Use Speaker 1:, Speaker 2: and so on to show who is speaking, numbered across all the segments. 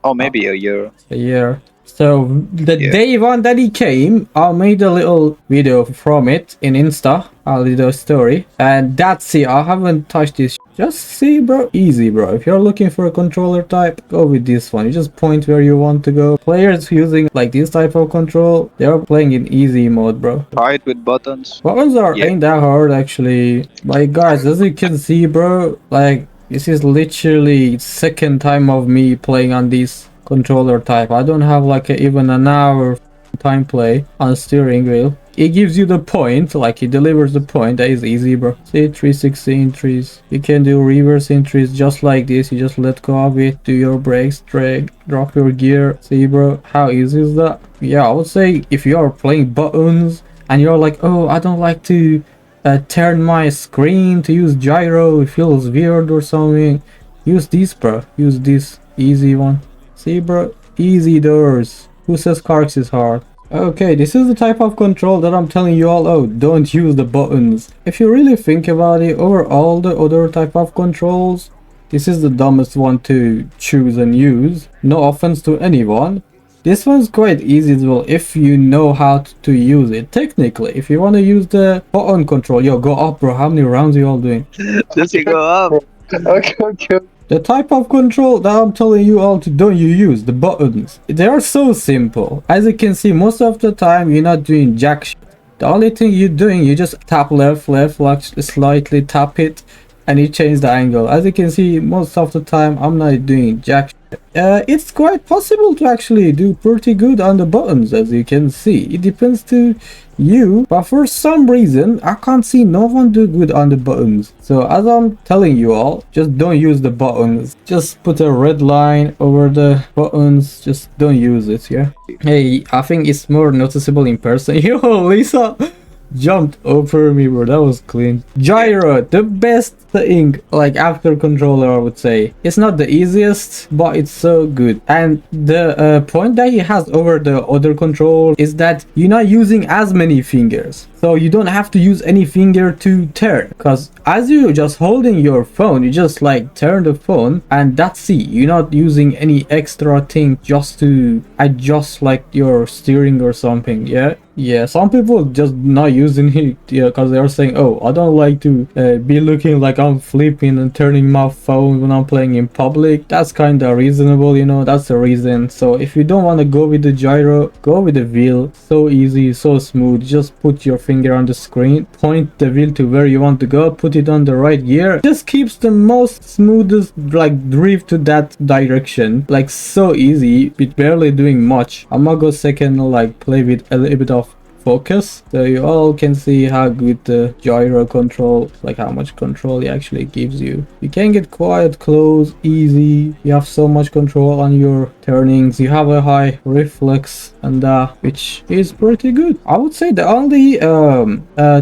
Speaker 1: Oh, maybe a year.
Speaker 2: a year. So the
Speaker 1: Yeah.
Speaker 2: day one that he came, I made a little video from it in Insta, a little story, and that's it. I haven't touched this. Just see, bro, easy, bro. If you're looking for a controller type, go with this one. You just point where you want to go. Players using like this type of control, they are playing in easy mode, bro.
Speaker 1: Try it with buttons.
Speaker 2: Buttons are
Speaker 1: Yeah.
Speaker 2: ain't that hard actually. Like guys, as you can see, bro, like this is literally second time of me playing on this controller type. I don't have like even an hour time play on steering wheel. It gives you the point, like it delivers the point. That is easy, bro. See, 360 entries. You can do reverse entries just like this. You just let go of it, do your brakes, drag, drop your gear. See, bro, how easy is that? Yeah, I would say if you are playing buttons and you're like, oh, I don't like to turn my screen to use gyro, it feels weird or something, use this, bro. Use this easy one. See, bro, easy doors. Who says CarX is hard? Okay, this is the type of control that I'm telling you all, oh, don't use the buttons. If you really think about it, over all the other type of controls, this is the dumbest one to choose and use. No offense to anyone. This one's quite easy as well if you know how to use it. Technically, if you want to use the button control, yo, go up, bro. How many rounds are you all doing?
Speaker 1: Does it go up?
Speaker 3: Okay.
Speaker 2: The type of control that I'm telling you all to don't you use, the buttons. They are so simple. As you can see, most of the time you're not doing jack shit. The only thing you're doing, you just tap left, like slightly tap it, and you change the angle. As you can see, most of the time I'm not doing jack shit. It's quite possible to actually do pretty good on the buttons, as you can see. It depends to you, but for some reason I can't see no one do good on the buttons. So as I'm telling you all, just don't use the buttons. Just put a red line over the buttons. Just don't use it. Yeah. Hey, I think it's more noticeable in person. Yo, Lisa jumped over me, bro. That was clean. Gyro, the best thing like after controller, I would say. It's not the easiest, but it's so good. And the point that he has over the other control is that you're not using as many fingers, so you don't have to use any finger to turn, because as you just holding your phone, you just like turn the phone and that's it. You're not using any extra thing just to adjust like your steering or something. Yeah, some people just not using it, yeah, because they are saying, oh, I don't like to be looking like I'm flipping and turning my phone when I'm playing in public. That's kind of reasonable, you know. That's the reason. So if you don't want to go with the gyro, go with the wheel. So easy, so smooth. Just put your finger on the screen, point the wheel to where you want to go, put it on the right gear. Just keeps the most smoothest like drift to that direction. Like so easy with barely doing much. I'm gonna go second, like play with a little bit of focus, so you all can see how good the gyro control, like how much control it actually gives you. You can get quite close, easy. You have so much control on your turnings. You have a high reflex, and which is pretty good. I would say the only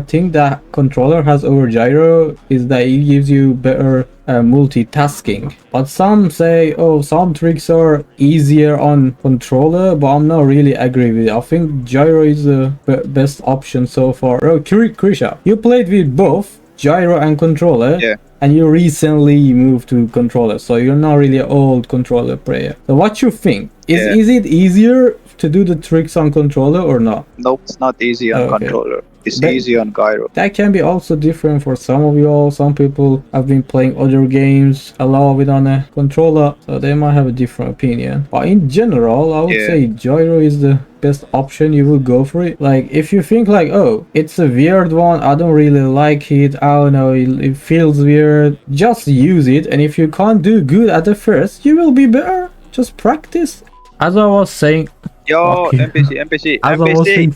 Speaker 2: thing that controller has over gyro is that it gives you better multitasking. But some say, oh, some tricks are easier on controller, but I'm not really agree with it. I think gyro is the best option so far. Oh, Krisha, you played with both gyro and controller.
Speaker 1: Yeah.
Speaker 2: And you recently moved to controller, so you're not really an old controller player. So what you think? Is it easier to do the tricks on controller or not?
Speaker 1: Nope, it's not easy on controller. It's easy on gyro.
Speaker 2: That can be also different for some of y'all. Some people have been playing other games a lot with on a controller, so they might have a different opinion. But in general, I would say gyro is the best option. You will go for it. Like if you think like, oh, it's a weird one, I don't really like it, I don't know, it feels weird, just use it. And if you can't do good at the first, you will be better. Just practice. As I was saying,
Speaker 1: yo, NPC.
Speaker 2: As I was saying,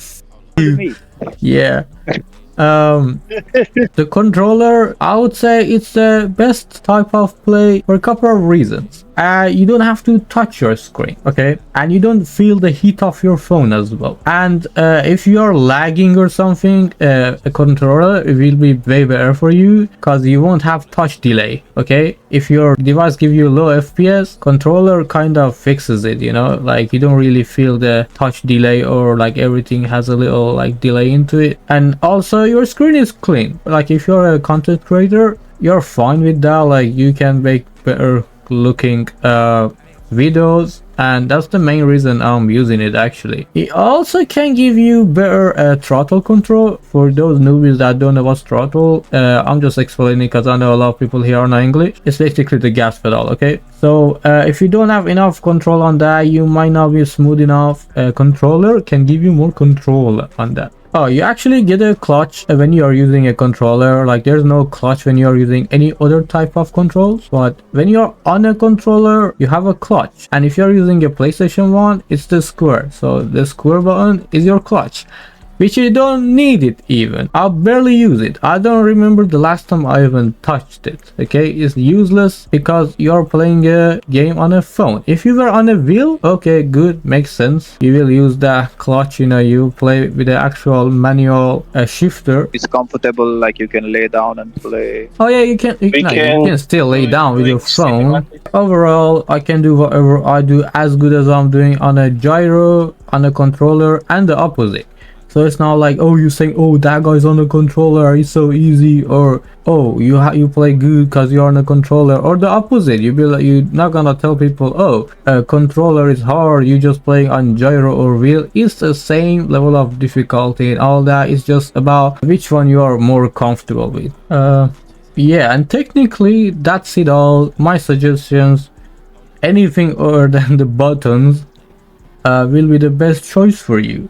Speaker 2: yeah. The controller, I would say it's the best type of play for a couple of reasons. You don't have to touch your screen, okay? And you don't feel the heat of your phone as well. And if you are lagging or something, a controller will be way better for you because you won't have touch delay, okay? If your device gives you low FPS, controller kind of fixes it, you know? Like you don't really feel the touch delay, or like everything has a little like delay into it. And also your screen is clean. Like if you're a content creator, you're fine with that. Like you can make better looking videos, and that's the main reason I'm using it actually. It also can give you better throttle control for those newbies that don't know what's throttle. I'm just explaining because I know a lot of people here are not English. It's basically the gas pedal, okay? So if you don't have enough control on that, you might not be smooth enough. Controller can give you more control on that. Oh, you actually get a clutch when you are using a controller. Like there's no clutch when you are using any other type of controls, but when you're on a controller you have a clutch, and if you're using a PlayStation 1 it's the square, so the square button is your clutch, which you don't need it even. I barely use it. I don't remember the last time I even touched it. Okay, it's useless because you're playing a game on a phone. If you were on a wheel, okay, good, makes sense. You will use the clutch, you know, you play with the actual manual shifter.
Speaker 1: It's comfortable, like you can lay down and play.
Speaker 2: Oh yeah, you can still lay down with your phone. Overall, I can do whatever I do as good as I'm doing on a gyro, on a controller, and the opposite. So it's not like, oh, you're saying, oh, that guy's on the controller, it's so easy, or oh, you play good because you're on a controller, or the opposite. You're not gonna tell people, oh, a controller is hard, you just playing on gyro or wheel. It's the same level of difficulty and all that. It's just about which one you are more comfortable with. Yeah, and technically that's it all. My suggestions, anything other than the buttons will be the best choice for you.